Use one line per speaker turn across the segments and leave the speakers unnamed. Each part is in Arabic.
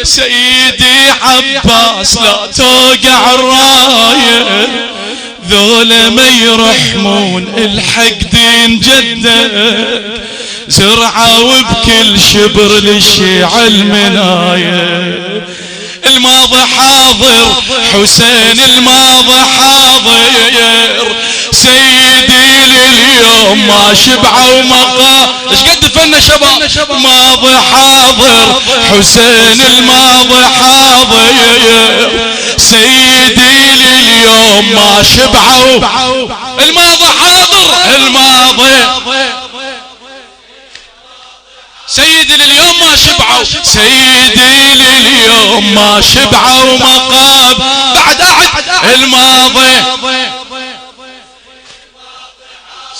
سيدي عباس لا توقع الراية، ذولا ما يرحمون الحق دين جدك، زرعة وبكل شبر للشيعة المناية. الماضي حاضر حسين الماضي حاضر، سيدي لليوم ما شبعوا مقا. ايش قد فن شباب؟ الماضي حاضر حسين الماضي حاضر، سيدي لليوم ما شبعوا. الماضي حاضر الماضي، سيدي لليوم ما شبعوا، سيدي لليوم ما شبعوا مقاب. بعد أعد الماضي،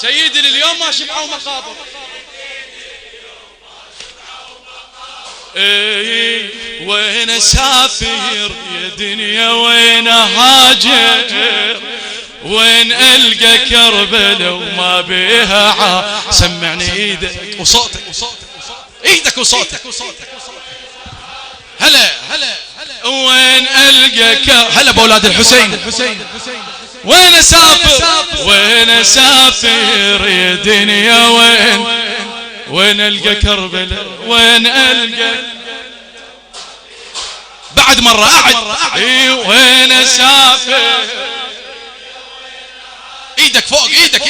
سيدي لليوم ما شبعوا مقابر. ايه وين اسافر يا دنيا وين هاجر، وين القى كربلاء وما بيها سمعني ايدك وصوتك، ايدك وصوتك. هلا وين القى هلا باولاد الحسين. وين اسافر وين اسافر يا دنيا وين القى كربلاء، وين القى بعد مرة اعد. وين اسافر ايدك فوق ايدك،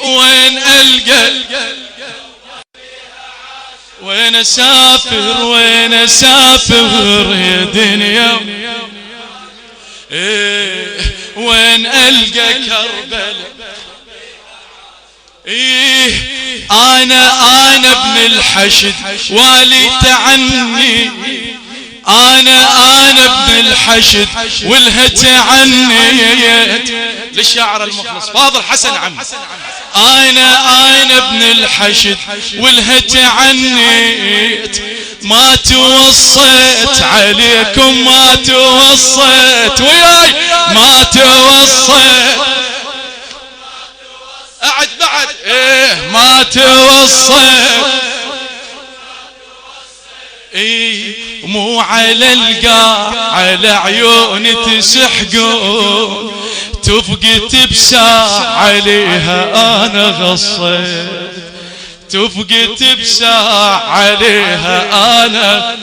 وين القى، وين اسافر وين اسافر يا دنيا، وين القى كربلاء. انا ابن الحشد والي تعني، انا ابن الحشد والهت عني. للشاعر المخلص فاضل حسن عم. انا ابن الحشد والهت عني، ما توصيت عليكم ما توصيت وياي ما توصيت. اعد بعد ما توصيت. مو على القاع على عيوني تسحقون، تفقت بساع عليها انا غصيت، تفقت بساع عليها انا.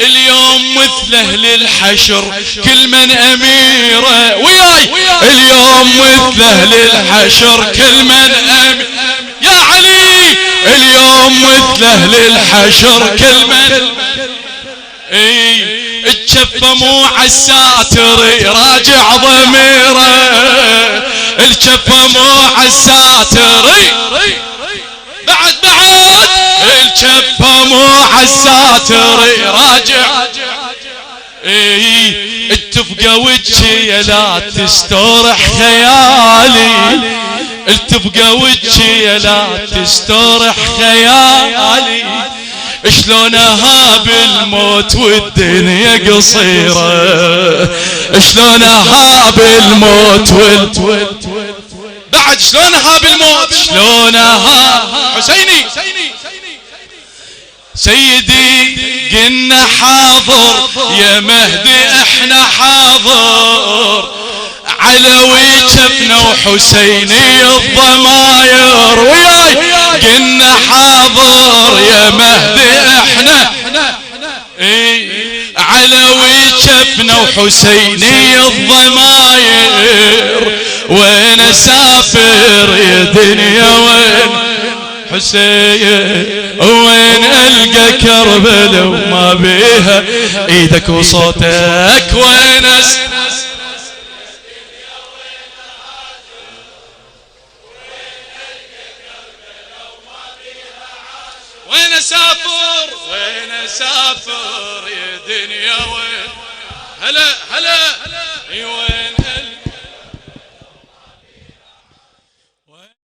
اليوم مثله للحشر كل من اميره وياي، اليوم مثله للحشر كل من اميره يا علي، اليوم مثله للحشر كل من الجفة مو عالساتر راجع ضميره، الجفة مو عالساتر بعد الجفة مو عالساتر راجع. التبقى وجهي لا تستورح خيالي، التبقى وجهي لا تستورح خيالي. شلون اهاب الموت والدنيا قصيرة، شلون اهاب الموت بعد شلون اهاب الموت، شلون اهاب حسيني سيدي. قلنا حاضر يا مهدي احنا حاضر، علوي جفنا وحسيني الضماير وياي. قلنا حاضر يا مهدي احنا علوي جفنا وحسيني الضماير. وين اسافر يا دنيا وين حسين، وين القى كربلاء وما بيها ايدك وصوتك. وين وين اسافر وين اسافر يا دنيا وين هلا وين